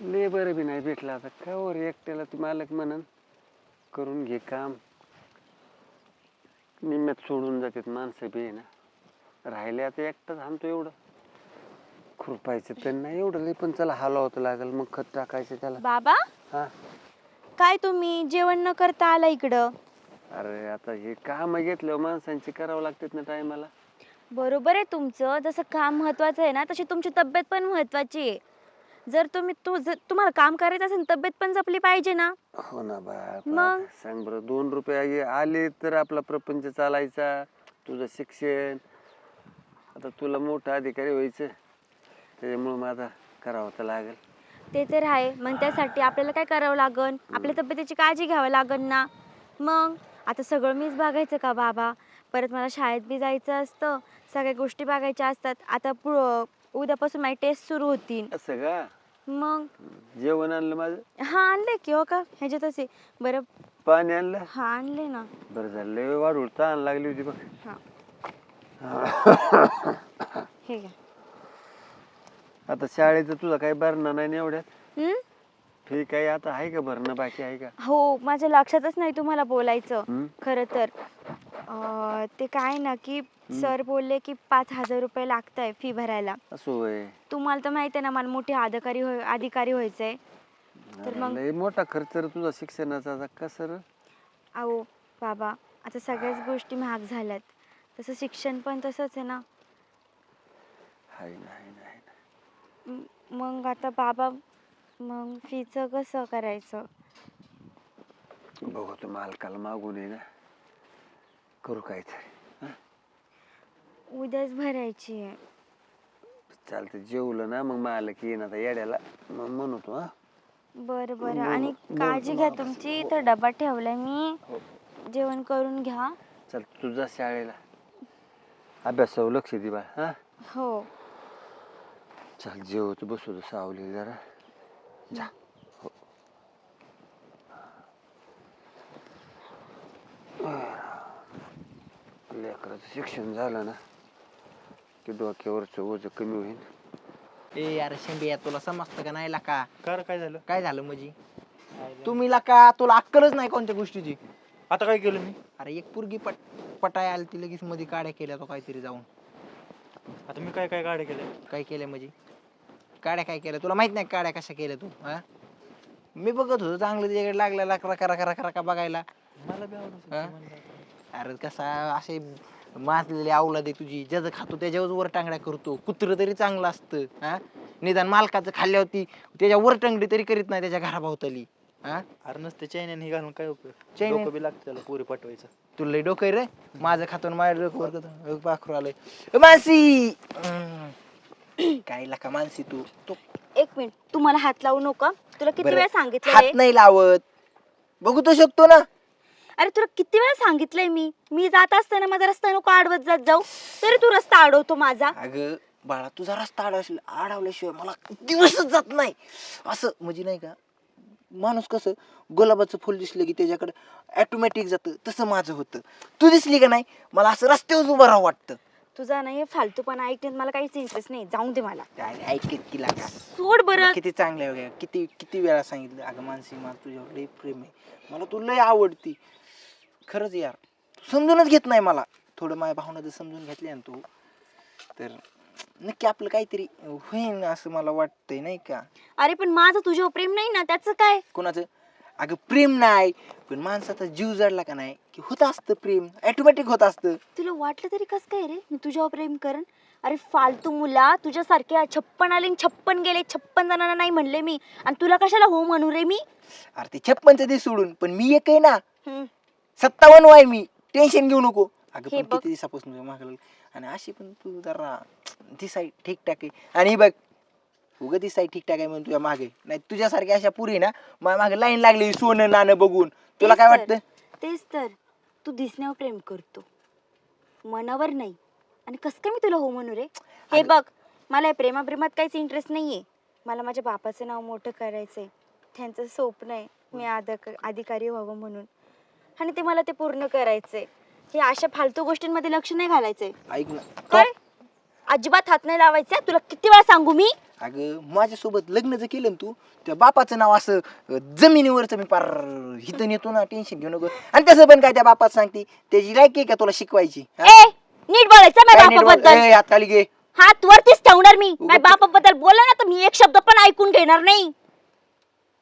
Labour बी नाही भेटला आता का वर एकट्याला ती मालक म्हणन करून घे काम. निम्म्यात सोडून जातात माणसं बी आहे ना. राहिले आता एकटाच थांबतो एवढं खुरपायचं तर नाही एवढं लई पण चला हलवावं लागेल मग खत टाकायचं त्याला. बाबा हा काय तुम्ही जेवण न करता आला इकडं? अरे आता हे काम घेतल्यावर माणसांची करावं लागतात ना टायमाला. बरोबर आहे तुमचं, जसं काम महत्वाचं आहे ना तशी तुमची तब्येत पण महत्वाची आहे. जर तुम्हाला काम करायचं असेल तब्येत पण जपली पाहिजे ना. हो ना बा. मग सांग बरं 2 रुपये आले तर आपला प्रपंच चालायचा. तुझं शिक्षण आता तुला मोठा अधिकारी व्हायचं त्याच्यामुळे मग आता करावं तर लागेल. ते तर आहे, मग त्यासाठी आपल्याला काय करावं लागन, आपल्या तब्येतीची काळजी घ्यावी लागन ना. मग आता सगळं मीच बघायचं का बाबा? परत मला शाळेत बी जायचं असतं, सगळ्या गोष्टी बघायच्या असतात. आता उद्यापासून माझी टेस्ट सुरू होतील. असं का? मग जेवण आणलं माझं? हा आणले की हो का ह्याच्यातच आहे. बरं पाणी आणलं? हा आणले ना. बरं झालं लय वाढून तहान लागली होती बघ. हा हे घ्या. आता शाळेचं तुझं काही भरणं नाही ना एवढ्यात? हम्म? ठीक आहे आता आहे का भरणं बाकी आहे का? हो माझ्या लक्षातच नाही तुम्हाला बोलायचं. हम्म? खरं तर ते काय ना की सर बोलले की 5,000 रुपये लागत आहे फी भरायला. असं होय. तुम्हाला तर माहिती आहे ना मला मोठे अधिकारी व्हायचंय. तर मग लय मोठा खर्च रे तुझा शिक्षणाचा आता कसं रे? अहो बाबा आता सगळ्याच गोष्टी महाग झाल्यात, तसं शिक्षण पण तसंच आहे ना. हाय नाही नाही. मग आता बाबा मग फीचं कसं करायचं? बघू तू मालकाला मागून आहे ना करू काहीतरी. उद्याच भरायची आहे. चालतं जेवलं ना मग मालक येईन आता येड्याला मग म्हणतो. हा बरं बरं आणि काळजी घ्या तुमची. तर डबा ठेवलाय मी, जेवण करून घ्या. चल तुझा शाळेला अभ्यासावर लक्ष दे बा. हा हो चल जेवत बसू सावली जरा जा. हो. लेकराचं शिक्षण झालं ना की डोक्यावरचं ओझं कमी होईल. ए यार शेंबिया तुला समजतं का नाही का? काय झालं? काय झालं म्हणजे तुम्ही का तुला अक्कलच नाही कोणत्या गोष्टीची. आता काय केलं मी? अरे एक पोरगी पटाय आली ती लगेच मध्ये काड्या केल्या तो काहीतरी जाऊन. आता मी काय काय गाड्या केल्या? काय केलं म्हणजे काड्या काय केल्या तुला माहित नाही काड्या कशा केल्या तू? हा मी बघत होतो चांगलं त्याच्याकडे लागलेला करा का बघायला. मला बी आवडत होती हा? म्हणलं. अरे कसा असे माजलेली अवलाद आहे तुझी. ज्याचं खातो त्याच्यावर वर टांगड्या करतो. कुत्र तरी चांगलं असतं. हा निदान मालकाचं खाल्ल्यावरती त्याच्या वर टांगडी तरी करीत नाही त्याच्या घराभोवताली. हा अरे नसते चैन हे घालून काय उपयोग? चैन? डोकं बी लागतं त्याला पोरी पाठवायचं. तुला लय डोकं आहे रे. माझं खातो आणि माझ्या डोकं वर करतो. पाखरू आलंय. मानसी काय लाका मानसी तू तू एक मिनिट, तू मला हात लावू नका. तुला किती बरं, वेळा सांगितलंय? हात नाही लावत. बघू तर शकतो ना. अरे तुला किती वेळा सांगितलंय मी जात असताना माझा रस्ता नको अडवत जात जाऊ, तरी तू रस्ता अडवतो माझा. अगं बाळा तुझा रस्ता अडवल्याशिवाय मला दिवसच जात नाही. असं म्हणजे नाही का माणूस कसं गुलाबाचं फुल दिसलं की त्याच्याकडे ऑटोमॅटिक जातं तसं माझं होतं. तू दिसली का नाही मला असं रस्त्यावर उभं राहावं वाटतं. तुझा नाही फालतूपणा ऐकण्यात मला काहीच इंटरेस्ट नाही. जाऊन दे मला. काय ऐकत की लागा सोड बरं. किती चांगलं आहे किती किती वेळा सांगितलं अगं मानसी मला तुझ्यावर लय प्रेम आहे. मला तू लय आवडती. खरंच यार तू समजूनच घेत नाही मला. थोडं माझ्या भावना जर समजून घेतली ना तू तर नक्की आपलं काहीतरी होईन असं मला वाटतंय नाही का. अरे पण माझं तुझ्यावर प्रेम नाही ना, त्याचं काय? कोणाचं? अगं प्रेम नाही पण माणसाचा जीव जडला का नाही की होत असतं प्रेम. ऑटोमॅटिक होत असतं. तुला वाटलं तरी कसं काय रे मी तुझ्यावर प्रेम करन? अरे फालतू मुला, तुझ्यासारख्या 56 आले 56 गेले. 56 जणांना नाही म्हणले मी, आणि तुला कशाला हो म्हणू रे मी? अरे ते 56चं दे सोडून पण मी एक आहे ना. हम्म. 57 आहे मी. टेन्शन घेऊ नको. अगं हे पण बघ. किती दिवसापासून मागलं आणि अशी पण तू जरा दिसाय ठीकठाक आहे. आणि बघ उगं दिसाय ठीकठाक आहे म्हणून तुझ्या मागे नाही तुझ्यासारख्या अशा पुरी ना माझ्या मागे लाईन लागली सोनं नाणं बघून. तुला काय वाटतं? तेच तर तू दिसण्यावर प्रेम करतो, मनावर नाही. आणि कसं काय मी तुला हो म्हणू रे? हे बघ मला या प्रेमात काहीच इंटरेस्ट नाहीये. मला माझ्या बापाचं नाव मोठं करायचंय. त्यांचं स्वप्न आहे मी अधिकारी व्हावं म्हणून, आणि ते मला ते पूर्ण करायचंय. हे अशा फालतू गोष्टींमध्ये लक्ष नाही घालायचंय. ऐक ना काय? अजिबात हात नाही लावायचा. तुला किती वेळा सांगू मी? अगं माझ्यासोबत लग्न जर केलं ना तू त्या बापाचं नाव असं जमिनीवरचं मी पार हिथं नेतो ना, टेन्शन घेऊ नको. आणि तसं पण काय त्या बापात सांगते त्याची लायकी आहे का तुला शिकवायची? हा? ए नीट बोलायचं काय माझ्या नीट बोल- बापाबद्दल. ए, हात खाली घे. हात वरतीच ठेवणार मी. माझ्या बापाबद्दल बोलला ना तर मी एक शब्द पण ऐकून घेणार नाही.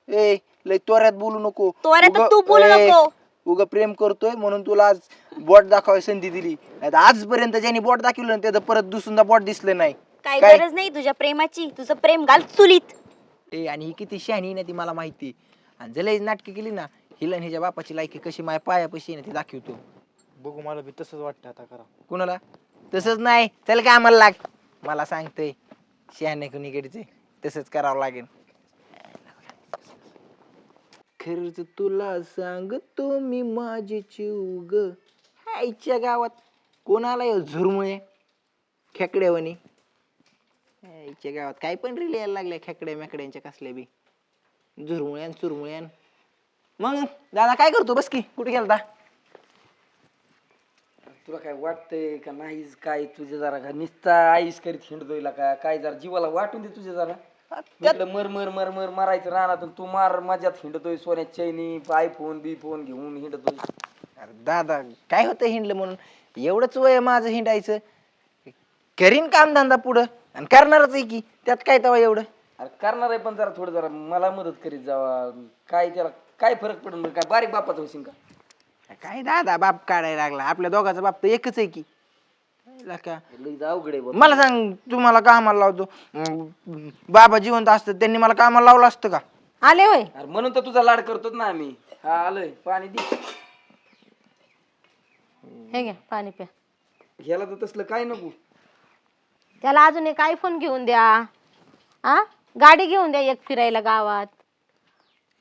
ए लय तोऱ्यात बोलू नको. तोऱ्यात उगा- तू बोलू ए, नको. उगा प्रेम करतोय म्हणून तुला आज बोट दाखवायची संधी दिली. नाहीतर आजपर्यंत ज्यांनी बोट दाखवलं ना त्याचं परत दुसऱ्यांदा बोट दिसलं नाही. काही काय? गरज नाही तुझ्या प्रेमाची. तुझं प्रेम घाल चुलीत. ए आणि ही किती शहाणी ना ती मला माहिती. आणि जर नाटकी केली ना हिला आणि हिच्या बापाची लायकी कशी माझ्या पायापाशी ना ती दाखवतो. बघू मला बी तसंच वाटतं आता करा. कुणाला तसंच नाही चल काय आम्हाला लाग मला सांगतोय शहाणे कुणीकडचे तसंच करावं लागेल. खरंच तुला सांगतो मी माझे चिवग आईच्या गावात कोणाला झुरमुळे खेकड्यावानी आईच्या गावात काय पण रिले यायला लागल्या खेकड्या मेकड्यांच्या कसल्या बी झुरमुळ्यान चुरमुळ्यान. मग दादा काय करतो बस की कुठे गेलता? तुला काय वाटतंय का नाही? काय तुझे जरा का निस्ता आईस करीत हिंडतोय का काय? जरा जीवाला वाटून दे तुझे जरा. म्हटलं मर मर मर मर मारायचं रानातून तू मार मजात हिंडतोय सोन्यात चैनी आयफोन फोन घेऊन हिंडतोय. अरे दादा काय होतं हिंडलं म्हणून? एवढंच वय माझं हिंडायचं. करीन काम धंदा पुढं आणि करणारच आहे की त्यात काय तवा एवढं. अरे करणार आहे पण जरा थोडं जरा मला मदत करीत जावा. काय त्याला काय फरक पडून काय बारीक बापाचं होशील का? काय दादा बाप काढायला लागला? आपल्या दोघाचा बाप तर एकच आहे की. का लई अवघड आहे बुवा. मला सांग तुम्हाला कामाला लावतो बाबा जिवंत असतं त्यांनी मला कामाला लावलं असतं का? आले होय. अरे म्हणून तर तुझा लाड करतोच ना आम्ही. हा आलोय पाणी दे. हे घ्या पाणी प्या. ह्याला तर तसलं काय नको. त्याला अजून एक आयफोन घेऊन द्या. आ गाडी घेऊन द्या एक फिरायला गावात.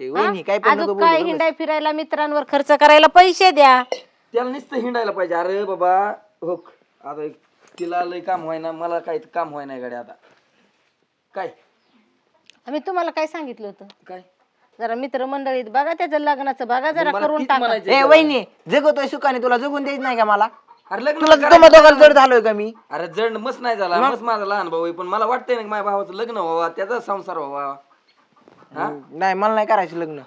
हे वहिनी काय पण नको अजून बोलू काय गं बस. हिंडाय फिरायला मित्रांवर खर्च करायला पैसे द्या. त्याला नुसतं हिंडायला पाहिजे. अरे बाबा हो आता तिला लय काम व्हाय ना मला काय काम व्हाय नाही गाडी आता. काय आम्ही तुम्हाला काय सांगितलं होतं? काय जरा मित्र मंडळीत बघा त्याचं लग्नाचं बघा जरा मला करून तीच टाका. म्हणायचं ए आहे वहिनी जगतोय सुखाने तुला जगून द्यायच नाही का मला? अरे लग्न तुला करायचं तुम्हा दोघांना जड झालोय का मी? अरे जड मस्त नाही झाला. मस्त माझा लहान भाऊ आहे पण मला वाटतंय ना की माझ्या भावाचं लग्न व्हावा त्याचा संसार व्हावा. हा नाही मला नाही करायचं लग्न.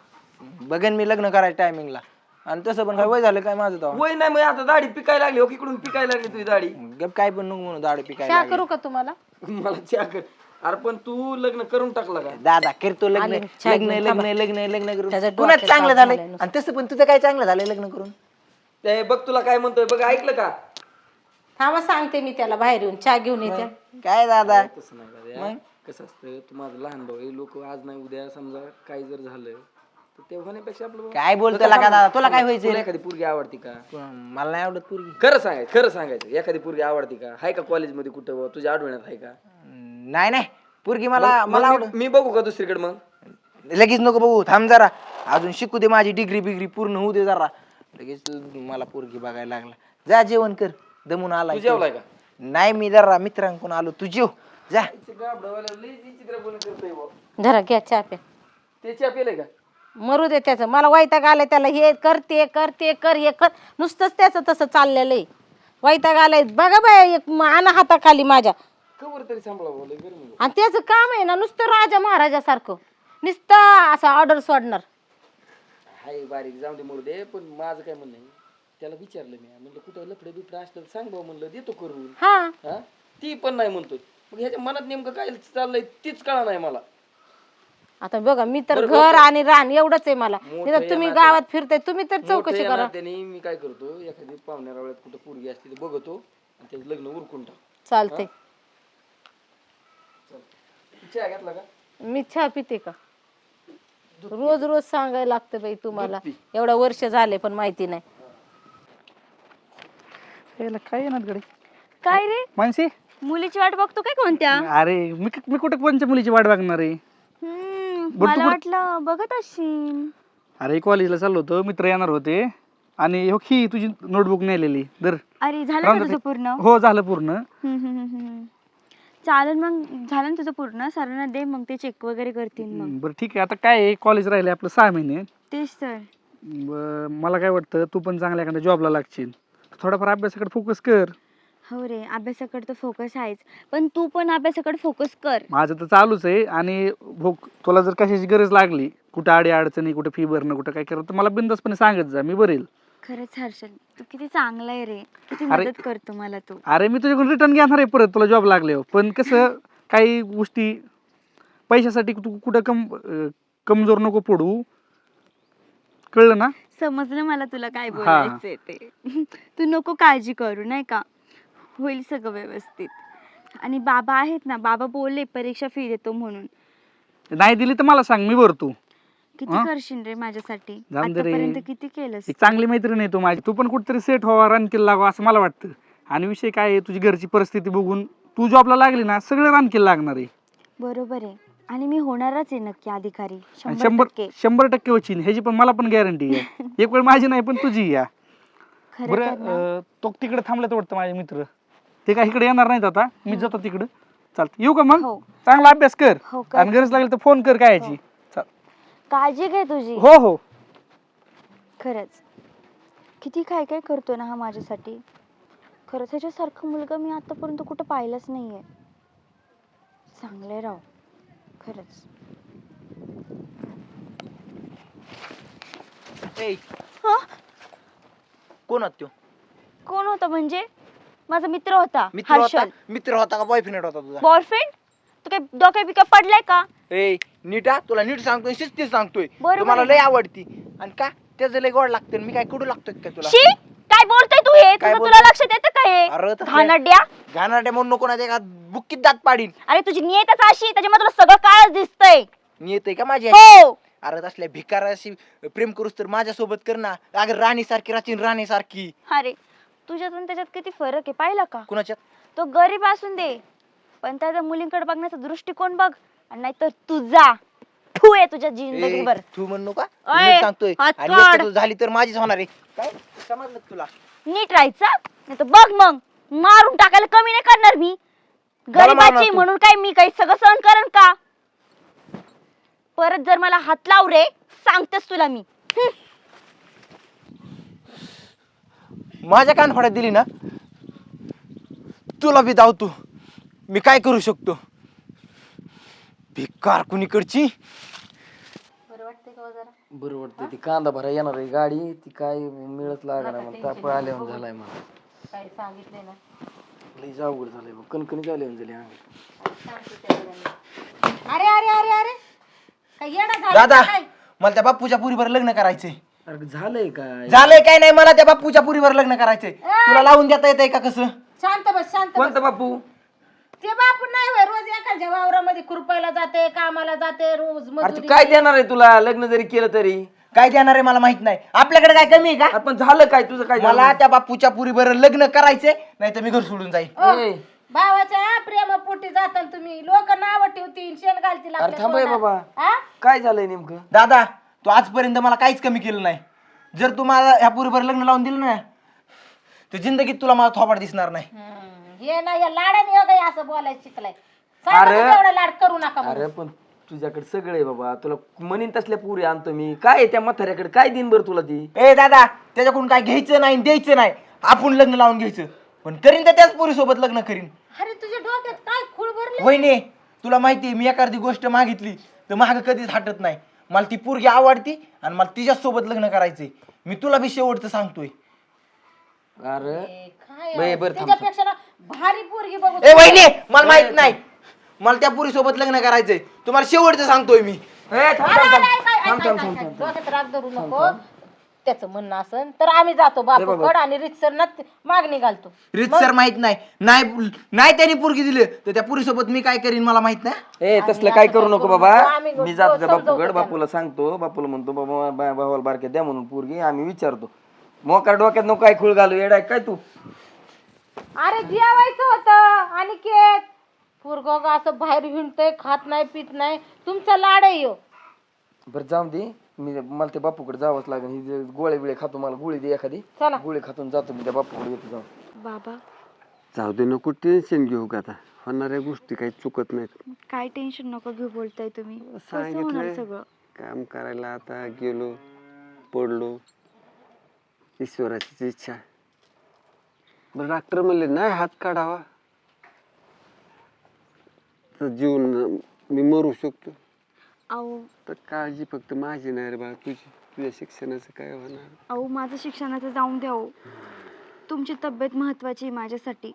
बघेन मी लग्न करायचं टायमिंगला. आणि तसं पण काय वय झालं काय माझं तेव्हा? वय नाही मग आता दाढी पिकायला लागली. हो इकडून पिकायला लागली तुझी दाढी. गप काय पण नको म्हणून दाढी पिकायला चहा लागली. करू का तुम्हाला? मला चहा कर. अरे पण तू लग्न करून टाकलं का? दादा करतो लग्न आले, चहा लग्न घेऊन लग्न लग्न लग्न करून त्याचं पुन्हा डोक्यात चांगलं ताप झालंय. झालाय आणि तसं पण तुझं काय चांगलं झालंय लग्न करून? ते बघ तुला काय म्हणतोय बघ ऐकलं का? थांबा सांगते मी त्याला बाहेर येऊन चहा घेऊन येते. काय दादा तसं नाही का रे. कसं असतं तू माझं लहान भाऊ आहे. लोक आज नाही उद्या समजा काही जर झालं तर ते होण्यापेक्षा आपलं काय बोलतो का दादा? तुला काय व्हायचं? तुला एखादी पोरगी आवडती का? मला नाही आवडत पोरगी. खरं सांगायचं एखादी पोरगी आवडती का? हाय का कॉलेजमध्ये कुठं बुवा? तुझ्या आठवण्यात आहे का? नाही नाही पोरगी मला मला मग आवडत. मी बघू का दुसरीकडे मग? लगेच नको बघू थांब जरा अजून शिकू दे माझी डिग्री बिग्री पूर्ण होऊ दे जरा. लगेच मला पोरगी बघायला लागला. जा जेवण कर दमून आला. तू जेवलाय का? नाही मी जरा मित्रांकडून आलो. तू जेव जा. जरा घ्या चहा प्या. ते चहा पिलंय का? मरू दे त्याचं. मला वैताग आलाय त्याला. हे करते करते कर हे कर नुसतंच त्याचं तसं चाललेलं आहे. वैताग आलाय बघा बाय एक आणा हाताखाली माझ्या. कवर तरी सांभाळा बोलाय गरमी. आणि त्याचं काम आहे ना नुसतं राजा महाराजासारखं नुसतं असं ऑर्डर सोडणार. हाय बारीक जाऊ दे मोर दे. पण माझं काय म्हणणं आहे त्याला विचारलं मी म्हणलं कुठं लफडे बिफडे असलं तर सांग भाऊ म्हणलं देतो करून. हा हा ती पण नाही म्हणतोय. मग ह्याच्या मनात नेमकं काय चाललंय तीच कळा नाही मला. आता बघा मी तर बरं, घर आणि रान एवढंच आहे मला. मोठं नाही तर तुम्ही येणार गावात फिरताय तुम्ही तर चौकशी करा. त्याने मी काय करतो एखादी पाहुण्यारावळ्यात कुठं पोरगी असते ते बघतो आणि त्याचं लग्न उरकून टाक. चालते. चहा घेतला का? मी चहा पिते का? रोज रोज सांगायला लागतं बाई तुम्हाला. एवढं वर्ष झाले पण माहिती नाही. काय येणार गडे काय रे मानसी? मुलीची वाट बघतो काय कोणत्या? अरे मी कुठे कोणत्या मुलीची वाट बघणार आहे? बरं, मला तू वाटलं बघत असशील. अरे कॉलेजला चाललो होतो मित्र येणार होते आणि हो ही तुझी नोटबुक नेलेली दर. अरे झालं ना तुझं पूर्ण? हो झालं पूर्ण. चालेल मग झालं ना तुझं पूर्ण. सरांना दे मग ते चेक वगैरे करतील मग. बरं ठीक आहे. आता काय आहे कॉलेज राहिले आपलं 6 महिने. तेच तर. मला काय वाटतं तू पण चांगल्या एखाद्या जॉबला लागशील थोडाफार अभ्यासाकडे फोकस कर. हो रे, अभ्यासाकडे तर फोकस आहेच, पण तू पण अभ्यासाकडे फोकस कर. माझं तर चालूच आहे. आणि भोग तुला जर कशाची गरज लागली, कुठं अडी अडचणी, कुठं फी भरणं, कुठं काय करणं, तर मला बिंदासपणे सांगत जा, मी भरेल. खरंच हर्षल, तू किती चांगला आहे रे, किती अरे- मदत करतो मला तू. अरे मी तुझ्याकडून रिटर्न घेणार आहे परत तुला जॉब लागल्यावर. पण कसं काही गोष्टी पैशासाठी तू कुठं कमजोर नको पडू, कळलं ना? समजलं मला तुला काय बोलायचंय ते. तू नको काळजी करू, नाही का, होईल सगळं व्यवस्थित. आणि बाबा आहेत ना, बाबा बोलले परीक्षा फी देतो म्हणून. नाही दिली तर मला सांग, मी भरतो. किती करशील रे माझ्यासाठी? जाऊन दे रे. आतापर्यंत किती केलंस एक तू? चांगली मैत्रीण आहे तू माझी. तू पण कुठेतरी सेट व्हावा, रानकीला लागावं असं मला वाटतं. आणि विषय काय आहे, तुझी घरची परिस्थिती बघून तू जॉबला लागली ना, सगळं रानकीला लागणार आहे. बरोबर आहे, आणि मी होणारच आहे नक्की अधिकारी, आणि 100%. 100% होशील, ह्याची पण मला पण गॅरंटी आहे. एक वेळ माझी नाही पण तुझी या. खरं तर ना. बरं तो तिकडे थांबलं तर वाटतं माझे मित्र, ते काय इकडे येणार नाहीत आता, मी जातो तिकडं. चालतं, येऊ का मग? हो. चांगला अभ्यास कर. हो, कर. आणि गरज लागेल तर फोन कर काय याची. चाल. काळजी घे तुझी. हो हो. खरंच किती काय काय करतो ना हा माझ्यासाठी. खरंच ह्याच्यासारखं मुलगा मी आतापर्यंत कुठं पाहिलाच नाहीये. चांगले राव खरंच. ए, हा? कोण होता त्यो? कोण होता म्हणजे? माझा मित्र होता, मित्र होता? हर्षल. मित्र होता का बॉयफ्रेंड होता तुझा? बॉयफ्रेंड? तू काय डोक्या बिक्या पडलाय का? ए नीट हा, तुला नीट सांगतोय, शिस्तीत सांगतोय. बरोबर तुम्हाला आहे लय ना? आवडती. आणि का त्याचं लय गोड लागतं, मी काय कडू लागतोय का तुला? शी, काय बोलतोय तू हे? काय तुझं बोलतोय? तुला लक्षात येतं का हे? अरे तसलं- घाणेरड्या. घाणारड्या म्हणून नको ना, ते का बुक्कीत दात पाडीन. अरे तुझी नियतच अशी, त्याच्यामुळे तुला सगळं काळच दिसतंय. मी येतोय का माझी? हो. अरे तसल्या भिकाराशी प्रेम करूस तर माझ्यासोबत कर ना. अगं राणी सारखी राचीन, राणी सारखी. अरे तुझ्यात आणि त्याच्यात किती फरक आहे, पाहिला का? कुणाच्यात? तो गरीब असून दे, पण त्याचा मुलींकडे बघण्याचा दृष्टिकोन बघ. आणि नाहीतर तुझा ठू आहे तुझ्या जिंदगीवर. तू म्हणू का? ओय, नीट सांगतोय. हात आणि काढ. एक तर तू झाली तर माझीच होणार आहे. काय समजलं का तुला? नीट राहायचं, नाही तर बघ मग मारून टाकायला कमी नाही करणार मी. मारणार गरीबाची तू. म्हणून काय मी काही सगळं सहन करण का? परत जर मला हात लाव रे, सांगतेस तुला मी. माझ्या कानफाड्यात दिली ना, तुला बी धावतो. मी काय करू शकतो? भिकार कुणीकडची. बरं वाटतं. ती कांदा भरा येणार आहे गाडी, ती काय मिळत लागणार मला, ताप आल्यावर झालाय मला. काय सांगितले ना. लई अवघड झालंय बघ, कणकणी आल्यावर झाली अंगात. अरे अरे अरे अरे, काय येणं झालं दादा, का काय? मला त्या बापूच्या पुरीवर लग्न करायचंय. अरे झालंय काय? झालंय काय नाही, मला त्या बापूच्या पुरीवर लग्न करायचंय. तुला लावून देता येतंय का कसं? शांत बस, शांत बस. कोणता बापू? ते बापू नाही होय, रोज एखाद्या वावरामध्ये खुरपायला जाते, कामाला जाते, रोज अरे मजुरी. तू काय देणार आहे तुला लग्न जरी केलं तरी? काय देणार आहे मला माहित नाही. आपल्याकडे काय कमी आहे का? अरे पण झालं काय तुझं? काय मला झालं? त्या बापूच्या पुरीवर लग्न करायचंय, नाही तर मी घर सोडून जाईल. ए, भावाच्या प्रेमापोटी जाता तुम्ही. लोक नाव ठेवतील, शेण घालतील अरे आपल्या थांब रे तोंडात. बाबा, हा? काय झालंय नेमकं? दादा, तू आजपर्यंत मला काहीच कमी केलं नाही. जर तू मला ह्या पुरीवर लग्न लावून दिलं ना, तर जिंदगीत तुला मला थोपाड दिसणार नाही. हे ना या लाडाने वगैरे असं बोलायला शिकलाय. अरे. एवढा लाड करू नका म्हणून. अरे पण तुझ्याकडे सगळं आहे बाबा, तुला म्हणीन तसल्या पुरी आणतो मी. काय आहे त्या म्हाताऱ्याकडे? काय दिन बरं तुला ती? ए दादा, त्याच्याकडून काय घ्यायचं नाही, द्यायचं नाही. आपण लग्न लावून घ्यायचं. पण करीन तर त्याच पुरी सोबत लग्न करीन. अरे तुझ्या डोक्यात काय खूळ भरले? वहिनी, तुला माहितीये मी एखादी गोष्ट मागितली तर माग कधीच हटत नाही. मला ती पोरगी आवडती आणि मला तिच्याच सोबत लग्न करायचंय. मी तुला बी शेवटचं सांगतोय. अरे काय बे, बरं थांब, त्याच्यापेक्षा ना भारी पोरगी बघू. ए वहिनी, मला माहित नाही. मला त्या पुरी सोबत लग्न करायचंय. तुम्हाला शेवटचं सांगतोय मी. ए, थांब, थांब, थांब, थांब, थांब, थांब. डोक्यात राग धरू नको. त्याचं म्हणणं असेल तर आम्ही जातो बापूकड आणि रितसर मागणी घालतो. रीतसर माहित नाही. नाही त्यांनी पोरगी दिली तर त्या पुरी सोबत मी काय करीन मला माहित नाही. ए तसलं काय करू नको बाबा. आम्ही मी जातो त्या समजावतो बापूकडे, त्यांना. बापूला सांगतो. बापूला म्हणतो बाबा भावाला बारक्या द्या म्हणून पोरगी. आम्ही विचारतो. मोकार डोक्यात नको काय खुळ घालू. येडाय काय तू? अरे जेवायचं होतं आणि केत पोरगं असं बाहेर हिंडतोय, खात नाही, पित नाही. तुमचा लाड आहे ह्यो. बरं जाऊ दे, मला ते बापूकडे जावंच लागेल. ही जे गोळे बिळे खातो, मला गोळी दे एखादी. चला. गोळी खातून जातो मी त्या बापूकडे, येतो जाऊन. बाबा जाऊ दे, नको टेन्शन घेऊ का. आता होणाऱ्या गोष्टी काही चुकत नाहीत. काय टेन्शन नको घेऊ, बोलताय तुम्ही. कसं होणार सांगितलंय सगळं? काम करायला. आता गेलो, पडलो, ईश्वराचीच इच्छा. बरं डॉक्टर म्हणले नाही हात काढावा तर जीवन मी मरू शकतो. अहो तर काळजी फक्त माझी नाही रे बाळा, तुझी. तुझ्या शिक्षणाचं काय होणार? अहो माझं शिक्षणाचं जाऊन द्या हो. तुमची तब्येत महत्वाची आहे माझ्यासाठी.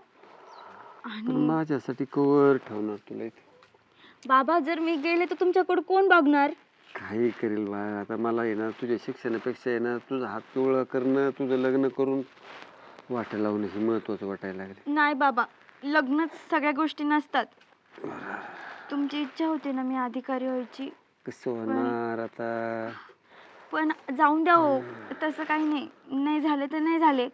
पण आणि माझ्यासाठी कवर ठेवणार तुला इथे. बाबा जर मी गेले तर तुमच्याकडे कोण बघणार? काही करेल बाळा. आता मला आहे ना तुझ्या शिक्षणापेक्षा आहे ना तुझा हात पिवळा करणं, तुझं लग्न करून वाटा लावणं हे महत्वाचं वाटायला लागले. नाही बाबा, लग्नच सगळ्या गोष्टी नसतात. तुमची इच्छा होती ना मी अधिकारी व्हायची, कसं होणार आता? पण जाऊन द्या हो. तसं काही नाही, नाही झाले तर नाही झाले.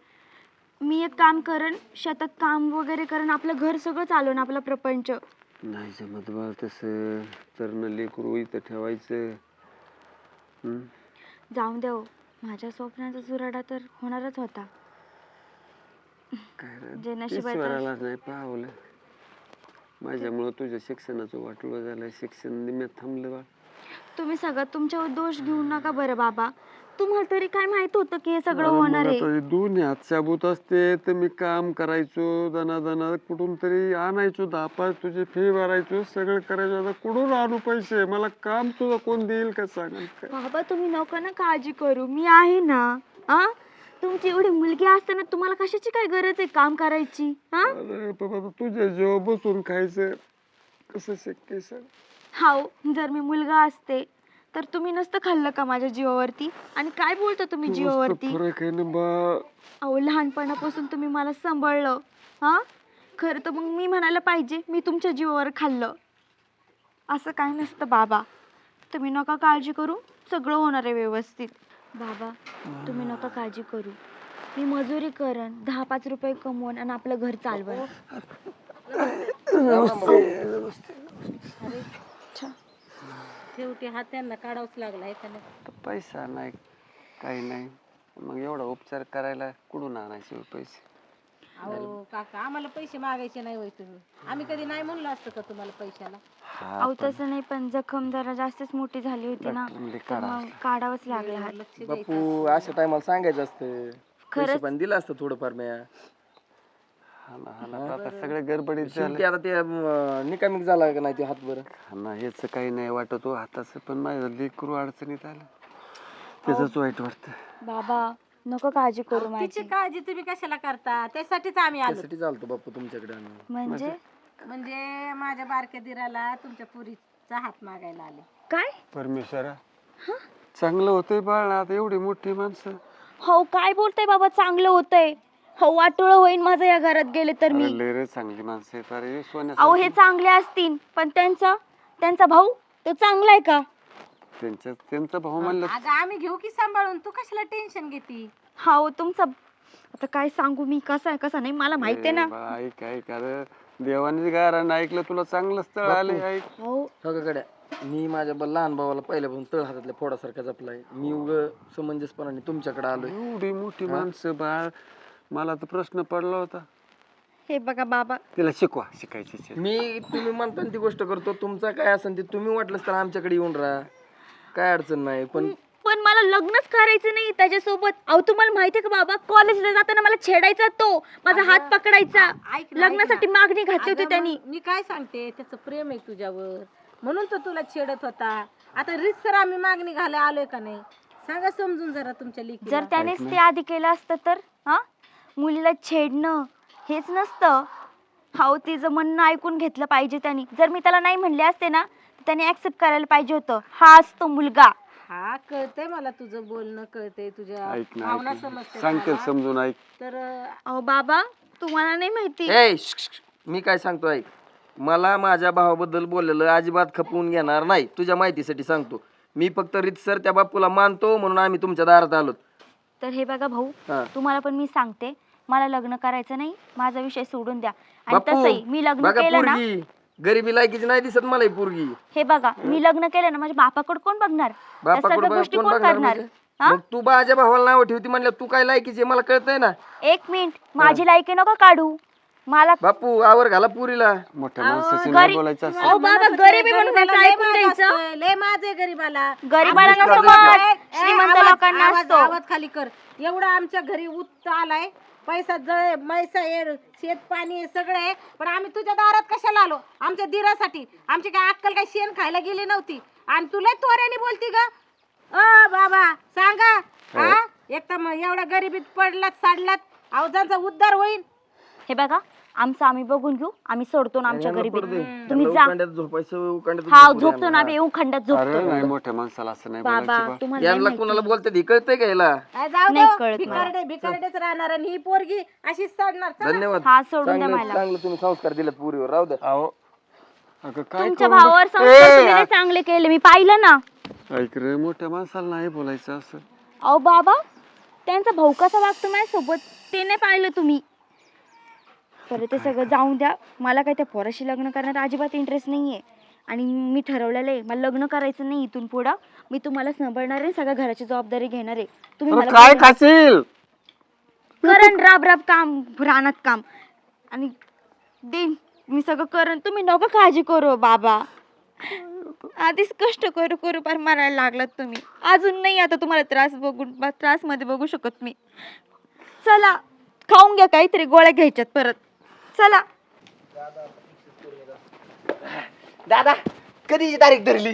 मी एक काम करण, शेतात काम वगैरे करण, आपलं घर सगळं चालवणं, आपला प्रपंच. नाही जमत बाळ तसं. चरण लेकरू इथं ठेवायचं. जाऊन द्या हो. माझ्या स्वप्नाचा चुराडा तर होणारच होता. काय रे, जे तेच नशिबात वराला नाही पावलं. माझ्यामुळं तुझ्या शिक्षणाचं वाटलं झालं. शिक्षण निम्यात थांबलं बाळ. तुम्ही सगळं तुमच्यावर दोष घेऊ नका बरं बाबा. तुम्हाला तरी काय माहित होतं की हे सगळं अरे होणार मला आहे? तर दोन्ही हात शाबूत असते तर मी काम करायचो, दना कुठून तरी आणायचो, 10-5 तुझी फी भरायचो, सगळं करायचो. आता कुठून आणू पैसे? मला काम तुझं कोण देईल का सांग? बाबा तुम्ही नको ना काळजी करू, मी आहे ना. आ तुमची एवढी मुलगी असताना तुम्हाला कशाची काय गरज आहे काम करायची? हा अरे बाबा तुझ्या जेव्हा बसून खायचं कसं शक्य आहे सांग? हाव, जर मी मुलगा असते तर तुम्ही नसतं खाल्लं का माझ्या जीवावरती? आणि काय बोलता तुम्ही जीवावरती? फरक आहे ना बा. अहो लहानपणापासून तुम्ही मला सांभाळलं. हा खरं तर मग मी म्हणायला पाहिजे मी तुमच्या जीवावर खाल्लं. असं काय नसतं बाबा. तुम्ही नका काळजी करू, सगळं होणार आहे व्यवस्थित. बाबा तुम्ही नका काळजी करू, मी मजुरी करण, 10-5 रुपये कमवून आणि आपलं घर चालवण. शेवटी हात त्यांना काढावंच लागला आहे त्याला. पैसा नाही काही नाही, मग एवढा उपचार करायला कुठून आणायचे हो पैसे? अहो काका आम्हाला पैसे मागायचे नाही होय तुम्ही. आम्ही कधी नाही म्हणलो असतं का तुम्हाला पैशाला? अहो तसं नाही, पण जखम जरा जास्तच मोठी झाली होती ना, तर मग काढावंच लागला हात. बापू अशा टायमाला सांगायचं असतं, पैसे पण दिलं असतं थोडंफार म्या. हा ना आता सगळं गडबडीत झालं. शेवटी आता ते निकामिक झाला का नाही ते हात बरं. हा ना हेच काही नाही वाटत हो हाताचं, पण माझं लेकरू अडचणीत आलं त्याच वाईट वाटतं. बाबा नको काळजी करू तिची माझी. काळजी तुम्ही कशाला करता? त्यासाठीच आम्ही आलो. त्यासाठी चालतो बापू तुमच्याकडे आम्ही. म्हणजे माझ्या बारक्या दिराला तुमच्या पुरीचा हात मागायला आले. काय? परमेश्वरा चांगलं होतंय बाळ. आता एवढी मोठी माणसं. हो काय बोलताय बाबा, चांगलं होतंय. हो वाटोळं होईन माझं या घरात गेले तर मी. अरे लय रे चांगली माणसं आहेत. अरे सोन्या अहो हे चांगले असतील, पण त्यांचा भाऊ तो चांगला आहे का? त्यांचा भाऊ म्हणलं अगं आम्ही घेऊ की सांभाळून, तू कशाला टेन्शन घेती? हो तुमचा आता काय सांगू मी, कसा आहे कसा नाही मला माहिती आहे ना. ऐक ऐक अरे देवाने गारानं ऐकलं तुला चांगलं स्थळ आले. ऐक हो सगळ्याकडे मी माझ्या लहान भावाला पहिल्यापासून तळ हातातल्या फोडासारखा जपलाय. मी उग समंजसपणाने तुमच्याकडे आलोय. एवढी मोठी माणसं बाळ. मला तर प्रश्न पडला होता. हे बघा बाबा, तिला शिकायची. मी तुम्ही म्हणता ती गोष्ट करतो. तुमचा काय असेल ते तुम्ही वाटलंच तर आमच्याकडे येऊन राहा, काय अडचण नाही. पण मला लग्नच करायचं नाही त्याच्यासोबत. अहो तुम्हाला माहितीये का बाबा, कॉलेजला जाताना मला छेडायचा तो, माझा हात पकडायचा. ऐक ना, लग्नासाठी मागणी घातली होती अगं, त्यांनी. मग मी काय सांगते, त्याचं प्रेम आहे तुझ्यावर म्हणून तो तुला छेडत होता. आता रीतसर आम्ही मागणी घालायला आलोय का नाही? सांगा समजून जरा तुमच्या लेकीला. जर त्यानेच ते आधी केलं असतं तर हा मुलीला छेडणं हेच नसतं. हाव तिचं म्हणणं ऐकून घेतलं पाहिजे त्यांनी. जर मी त्याला नाही म्हणले असते ना तर त्याने ऍक्सेप्ट करायला पाहिजे होतं. हा असतो मुलगा. हा कळतंय मला, तुझं बोलणं कळतंय, तुझ्या ऐक ना भावना ऐक ना. समजते सांगते मला. समजून ऐक. तर अहो बाबा तुम्हाला नाही माहिती. ए मी काय सांगतो ऐक. मला माझ्या भावाबद्दल बोललेलं अजिबात खपवून घेणार नाही. तुझ्या माहितीसाठी सांगतो. मी फक्त रीतसर त्या बापूला मानतो म्हणून आम्ही तुमच्या दारात आलो. तर हे बघा भाऊ, हा. तुम्हाला पण मी सांगते, मला लग्न करायचं नाही. माझा विषय सोडून द्या. आणि बापू तसंही मी लग्न बघा केलं ना, पोरगी गरिबी लायकीची नाही दिसत मला ही पोरगी. हे बघा मी लग्न केलं ना, माझ्या बापाकडे कोण बघणार? त्या बापाकडे सगळ्या गोष्टी कोण कोण बघणार करणार? म्हणजे? हा? मग तू माझ्या भावाला नाव ठेवती म्हणलं तू काय लायकीची आहे मला कळतंय ना. एक मिनिट, माझी लायकी नका काढू. मला बापू आवर घाला पुरीला. मोठ्या माणसाशी नाही गरीब- बोलायचं असं. अहो बाबा गरीबी म्हणून गरीबाला त्यांचं ऐकून लय माज द्यायचं. असतोय, लय माज आहे गरीबाला. गरीबाला आम्हीच नसतो करतो. मत, श्रीमंत लोकांना असतो. आवाज खाली कर. एवढा आमच्या घरी उत्त आलाय पैसा जळ मैसा आहे, शेत पाणी आहे, सगळं आहे, पण आम्ही तुझ्या दारात कशाला आलो? आमच्या दिरासाठी. आमची काय अक्कल काय शेण खायला गेली नव्हती आणि तुला तोऱ्याने बोलती का? बाबा सांगा हा, एक तर मग एवढ्या गरिबीत पडलात साडलात, अवजांचा उद्धार होईल. हे बघा, आमचं आम्ही बघून घेऊ. आम्ही सोडतो ना आमच्या गरीबी. तुम्ही त्यांना जा. उकांड्यात झोपायचं, उकांड्यात हा झोपू द्या झोपतो ना ना. आम्ही, उखंडात अरे झोपतो. नाही, मोठ्या माणसाला असं नाही बाबा बोलायचं बा. तुम्हाला नाही यांना माहिती. कोणाला बोलते ती कळतंय का याला? जाऊ नाही दे, कळत भिकारडे भिकारडेच राहणार आणि ही पोरगी अशीच चढणार. चला. धन्यवाद. हा सोडून द्या चांगलं मला. चांगलं तुम्ही संस्कार दिलेत पुरीवर, राहू द्या. अहो अगं काय तुमच्या करू भावावर बघ- संस्कार ए, तुम्ही लय चांगले केले, मी पाहिलं ना. ऐक रे, मोठ्या माणसाला नाही बोलायचं असं. अहो बाबा, त्यांचा भाऊ कसा वागतो माझ्यासोबत ते नाही पाहिलं तुम्ही. बरं ते सगळं जाऊन द्या. मला काय त्या पोराशी लग्न करण्यात अजिबात इंटरेस्ट नाहीये आणि मी ठरवलेलं आहे मला लग्न करायचं नाही. इथून पुढं मी तुम्हाला सांभाळणार आहे, सगळ्या घराची जबाबदारी घेणार आहे. तुम्ही अरे मला काय करून- खाशील? करण राब राब काम, रानात काम आणि देईन मी सगळं करण. तुम्ही नको काळजी करू बाबा. आधीच कष्ट करू करू पार मारायला लागलात तुम्ही. अजून नाही आता तुम्हाला त्रास मध्ये बघू शकत मी. चला खाऊन घ्या, काहीतरी गोळ्या घ्यायच्यात परत. चला. दादा कधीची तारीख धरली?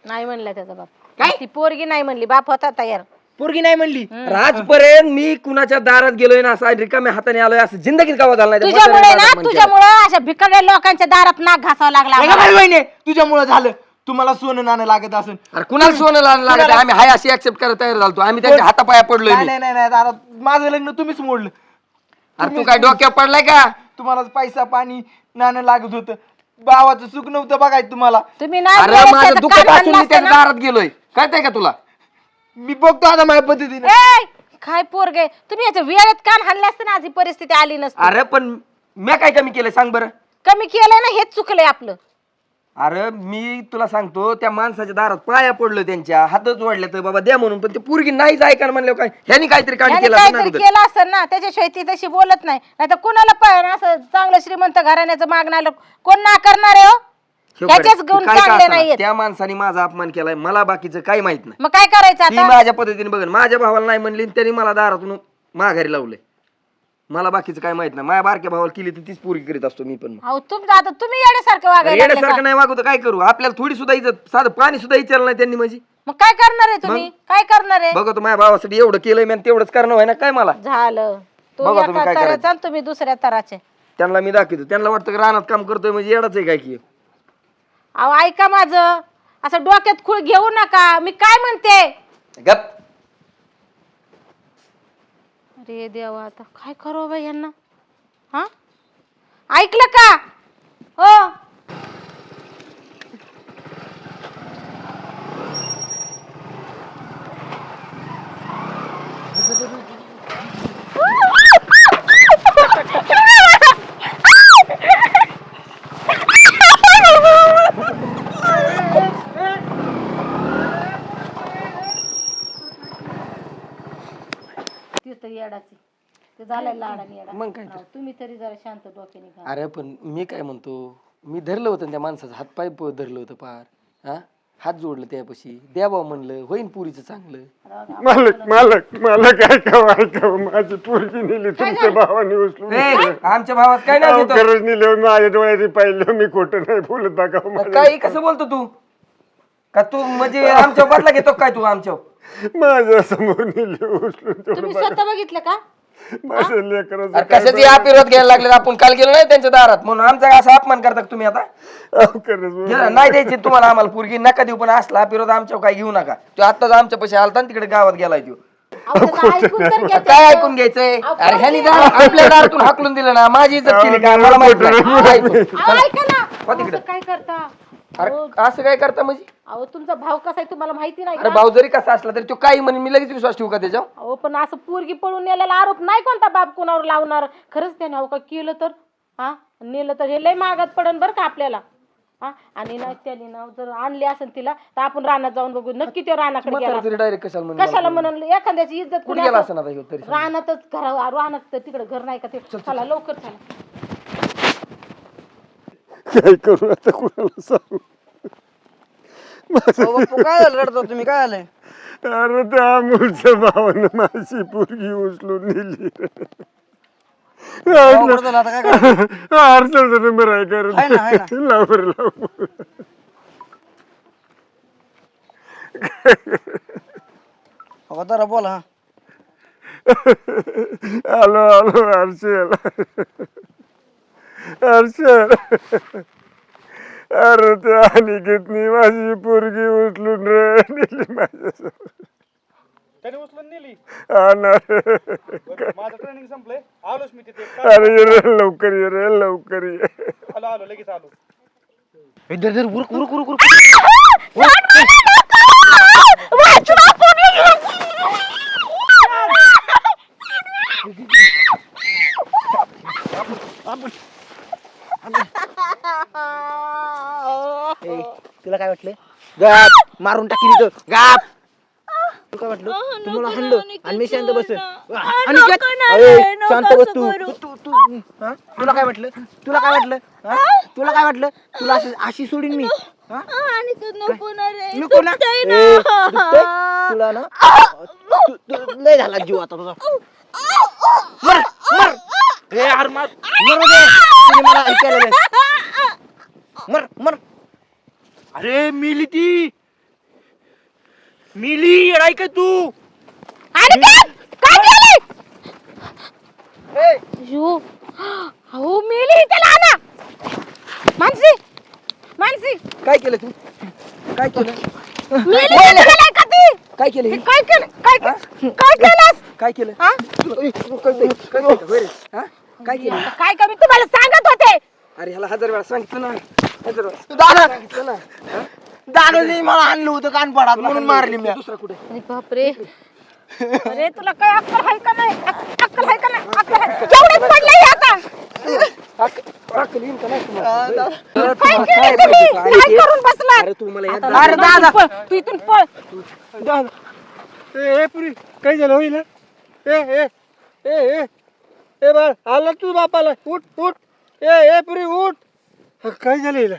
नाही म्हणला त्याचा बाप. काय ती पोरगी नाही म्हणली, बाप होता तयार. पोरगी नाही म्हणली. आजपर्यंत मी कुणाच्या दारात गेलोय ना असं रिकाम्या हाताने आलोय असं जिंदगीत गावा झालं नाही. त्या तुझ्यामुळे म्हाताऱ्या ना, दारात म्हणते. तुझ्यामुळे अशा भिकारड्या लोकांच्या दारात नाक घासावा लागला नाही का आम्हाला. बाई बहिणी, तुझ्यामुळे झालं. तुम्हाला सोनं नाणं लागत असेल. अरे कुणाला सोनं लागत? आम्ही हाय अशी ऍक्सेप्ट करायला तयार झालो. आम्ही त्यांच्या हातापाया पडलोय. नाही मी. नाही नाही नाही, दादा माझं लग्न तुम्हीच मोडलं. अरे तू काय डोक्यावर पडलाय का? तुम्हाला पैसा पाणी नाणं लागत होतं. भावाचं सुख नव्हतं बघायचं तुम्हाला. तुम्ही नाही अरे बोलत, माझं त्याचं दुखत कान असून हाणलं मी असतं त्याच्या ना. दारात गेलोय. कळतंय का तुला? मी बघतो आता माझ्या पद्धतीने. ए, काय पोरगे तुम्ही याच्या वेळेत कान हाणले असते ना, आज ही परिस्थिती आली नसती. अरे पण मी काय कमी केलंय सांग बरं? कमी केलंय ना, हेच चुकलंय आपलं. अरे मी तुला सांगतो, त्या माणसाच्या दारात पाया पडलो, त्यांच्या हातच जोडले तर बाबा द्या म्हणून, पण ते पोरगी नाहीच ऐका म्हणलं काय ह्यानी काहीतरी काढ याने केलं असं काहीतरी नाही केलं असतं ना, त्याच्याशिवाय ती तशी बोलत नाही. नाही तर कुणाला पण असं चांगलं श्रीमंत घराण्याचं मागणार कोण ना करणार आहे हो? त्याचेच गुण चांगले नाहीयेत. त्या माणसाने माझा अपमान केलाय, मला बाकीचं काही माहित नाही. मग काय करायचं ती आता? माझ्या पद्धतीने बघन. माझ्या भावाला नाही म्हणली, त्यांनी मला दारातून माघारी लावलंय. मला बाकीचं काय माहित नाही. माझ्या बारक्या भावाला केली तर तीच पोरगी करीत असतो मी पण. मग. अहो आता तुम्ही येण्यासारखं वागायला लागले येण्यासारखं का? नाही वागवतो काय करू? आपल्याला थोडी सुद्धा इज्जत, साधं पाणी सुद्धा विचारलं नाही त्यांनी म्हणजे. मग काय करणार आहे तुम्ही? काय करणार आहे? बघतो माझ्या भावासाठी एवढं केलंय मी, तेवढंच करणं व्हाय ना काय मला. झालं तो बघा तुम्ही एका काय तराचा आणि तुम्ही दुसऱ्या तराचे. त्यांना मी दाखवतो, त्यांना वाटतं की रानात काम करतोय म्हणजे येडाच आहे काय की. अहो ऐका माझं, असं डोक्यात खूळ घेऊ नका. मी काय म्हणते? गप. अरे देवा, आता काय करू बाई यांना? हा, ऐकलं का? हो, ती तर येडाची, ते झालंय लाडाने येडा. मग काय तर. अहो, तुम्ही तरी जरा शांत डोक्याने घ्या. अरे पण मी काय म्हणतो, मी धरलं होतं त्या माणसाचं हातपाय धरलं होतं पार. हा, हात जोडलं त्यापाशी, द्यावा म्हणलं, होईन पुरीचं चांगलं. मालक मालक मालक ऐकावं माझी पोरगी नेली तुमच्या भावाने उचलून. आमच्या भावात काय नाही अहो, देतो. खरंच नेलं, माझ्या डोळ्याने पाहिलं. मी खोटं नाही बोलत बघा. काही कसं बोलतो तू? का तू म्हणजे आमच्या बदला घेतो काय तू आमच्या? माझ्या समोर नेली उचलून. तुम्ही स्वतः बघितलं का? माझ्या लेकराचं अरे कशाची आशीर्वाद घ्यायला लागले? आपण काल गेलो नाही त्यांच्या दारात म्हणून आमचा असा अपमान करता का तुम्ही आता? अहो, खरंच गेलं, नाही द्यायची तुम्हाला आम्हाला पोरगी नका देऊ, पण असला आशीर्वाद आमच्यावर काय घेऊ नका. तो आताच आमच्या पैसे आलता ना तिकडे गावात गेलाय तो. अहो, त्याचं ऐकून तर घ्या काय त्याचं. ऐकून घ्यायचंय? अहो, अरे ह्यानी आपल्या दारातून हाकलून दिलं ना, माझी इज्जत केली का? मला माहित नाही. ऐकू. अहो, ऐका ना. हो तिकडे. असं काय करता? अरे असं काय करता म्हणजे? अहो, तुमचा भाव कसा आहे तुम्हाला माहिती नाही अरे का? भाऊ जरी कसा असला तरी तो काही म्हणे, मी लगेच विश्वास ठेवू का त्याच्यावर? अहो, पण असं पोरगी पळून नेलेला आरोप नाही कोणता बाप कोणावर लावणार. खरंच त्याने अहो का केलं तर, हा नेलं तर हे लय मागात पडन बरं का आपल्याला. हा, आणि ना त्याने ना जर आणली असेल तिला तर आपण रानात जाऊन बघू नक्की तो रानाकडे गेला. तरी डायरेक्ट कशाला म्हणून कशाला म्हणून एखाद्याची इज्जत कुठे कुणी गेला असं- असं ना तरी? रानातच रानात तिकडे घर नाही का ते. चला लवकर चला. काय करू आता, कुणाला सांगू? काय झालं रडता तुम्ही? काय आलंय? अरे त्या अमोलच्या भावानं माझी पोरगी उचलून नेली अवघड झालं आता काय करायचं? अर्चलचा नंबर आहे आहे ना, आहे ना. कर लाव बरं लाव अहो, जरा बोला हा. आलो आलो अर्चल अर्चल अरे त्या अनिकेतनी माझी पोरगी उचलून रे नेली माझ्यासोबत त्याने उचलून नेली. हा ना रे. माझं ट्रेनिंग संपलंय, आलोच मी तिथे. अरे ये रे लवकर ये रे लवकर ये आलो आलो लगेच आलो. ए, धर धर उरक उरक उरक उरक. ए, तुला काय वाटलं? गाप मारून टाकील इथं. गाप तुला काय वाटलं? तुम्हाला हाणलं आणि मी शांत बस. शांत बस तू. हा? तुला काय वाटलं? तुला काय वाटलं? हा? तुला काय वाटलं? तुला अशी सोडीन मी? हा? नको ना? ए, दुखतंय? तुला ना लय झाला जीव आता तुझा. मर मर. ए, यार मर मरू दे. तिने मला ऐकायला नाही. मर मर. अरे मिली ती मिली येडाय काय तू? हो मेली त्याला आणा. मानसी मानसी काय केलं तू काय केलं मेली त्याला नाही का ती? काय केलं हे? काय केलं काय केलंस? काय केलं हा? कळतंय का होय रे? हा? काय केलं काय कमी तुम्हाला सांगत होते. अरे ह्याला 1000 वेळा सांगितलं ना 1000 वेळा दादा सांगितलं ना दादाने मला आणलं होतं कान पडात म्हणून मारली मी. दुसरा कुठे अरे बापरे. अरे तुला काय अक्कल आहे का नाही? अक्कल आहे का नाही? अक्कल आहे. केवढेच पडलंय आता. अक्कल येईन का नाही तुम्हाला? काय केलं तुम्ही? काय करून बसलात? अरे तू मला आता एकदा अरे दादा. पळ, तू इथून पळ. ए पुरी काय झालं होईल ए ए ए ए ए बाळ आला तू बापाला उठ उठ ए ए पुरी उठ काय झालं हिला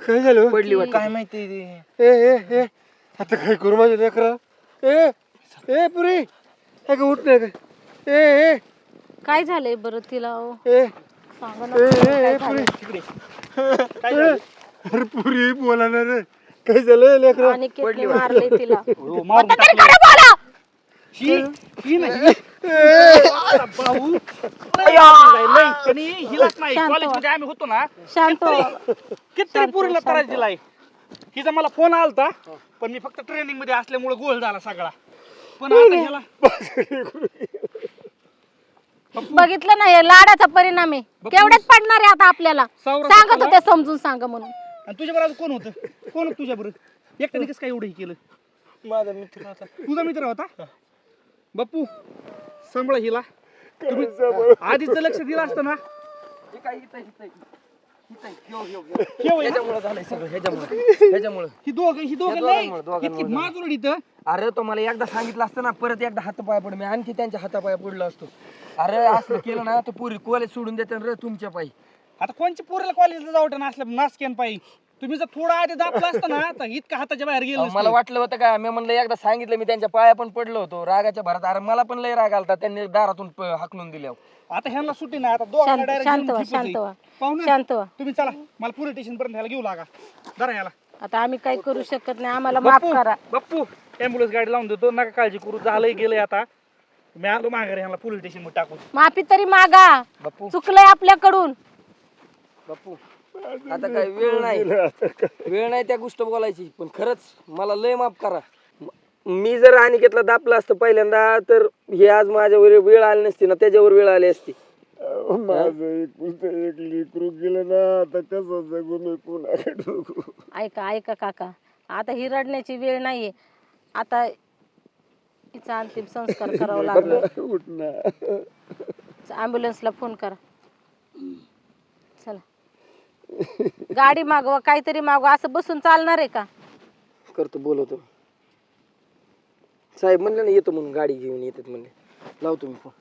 काय झालं पडली वाटतं. काय माहिती ते. ए ए ए आता काय करू माझ्या लेकरा ए ए पुरी अगं उठ नाही का ए ए काय झालंय बरं तिला हो? ए सांगा ना ए काय ए झालंय. पुरी अरे पुरी बोला ना रे काय झालं लेकरा आणि किती मारले तिला. हो, मारून आता तरी खरं बोला. ही नाही हिलाच नाही. शांत कॉलेजमध्ये आम्ही होतो ना, शांत हो. किती पुरीला त्रास दिलाय. हिचा मला फोन आलता, पण मी फक्त ट्रेनिंग मध्ये असल्यामुळे गोळ झाला सगळा. पण आता ह्याला बघितलं ना हे लाडाचा परिणाम आहे. केवढ्याच पडणार आहे आता आपल्याला. सावरा सांगत सावरा. होते समजून सांगा म्हणून. आणि तुझ्या बरोबर कोण होतं? कोण होतं तुझ्या बरोबर? एकट्याने कसं काय एवढं हे केलं? माझा मित्र होता. तुझा मित्र होता? बाप्पू सांभाळा हिला. तुम्ही आधीच जर लक्ष दिलं असतं ना. हे काय इथं इथं इथं ह्यो केव्हा हे- ह्याच्यामुळे झालंय सगळं ह्याच्यामुळे ही दोघं या नाही दोघांमुळे इतकी झालं. माजुरड इथं. अरे तो मला एकदा सांगितलं असतं ना परत एकदा हातापाया पड मी आणखी त्यांच्या हातापाया पडलो असतो. अरे असं केलं ना तर पुरी कॉलेज सोडून देते रे तुमच्या पायी. आता कोणच्या पोरीला कॉलेजला जावं नसलं नासकेन पायी. तुम्ही जर थोडा आधी दाबला असतं ना तर इतका हाताच्या बाहेर गेलं मला वाटलं होतं का मी म्हणलं एकदा सांगितलं मी त्यांच्या पाया पण पडलो होतो रागाच्या भरात. अरे मला पण लय राग आलता त्यांनी दारातून हाकलून दिल्यावर. आता ह्यांना सुट्टी नाही. आता दोघांना direct शांत घेऊन व्हा, ठिपच आहे. शांत व्हा. पाहुणे, शांत व्हा. तुम्ही चला मला पोलीस स्टेशन पर्यंत ह्याला घेऊ लागा. जरा ह्याला आता आम्ही काही करू शकत नाही. आम्हाला माफ करा. बाप्पू ॲम्ब्युलन्स गाडी लावून देतो. नका काळजी करू. झालंय गेलंय आता. मी आलो माघारी ह्याला पोलीस स्टेशन मध्ये टाकून. माफी तरी मागा. बाप्पू चुकलंय आपल्याकडून. बाप्पू आता काय वेळ नाही त्या गोष्ट बोलायची. पण खरंच मला लय माफ करा. मी जर अनिकेतला दापलं असतं पहिल्यांदा तर हे आज माझ्यावर वेळ आली नसती ना त्याच्यावर वेळ आली असती. माझं एक लेकरू गेलं ना आता कसं जगू मी पुन्हा डोकू ऐका ऐका काका. आता ही रडण्याची वेळ नाहीये. आता तिचा अंतिम संस्कार करावा लागला. उठ ना ॲम्ब्युलन्सला फोन करा. चला गाडी मागवा काहीतरी मागवा. असं बसून चालणार आहे का? करतो बोलवतो साहेब म्हणले ना येतो म्हणून गाडी घेऊन येतात म्हणले. लावतो मी फोन.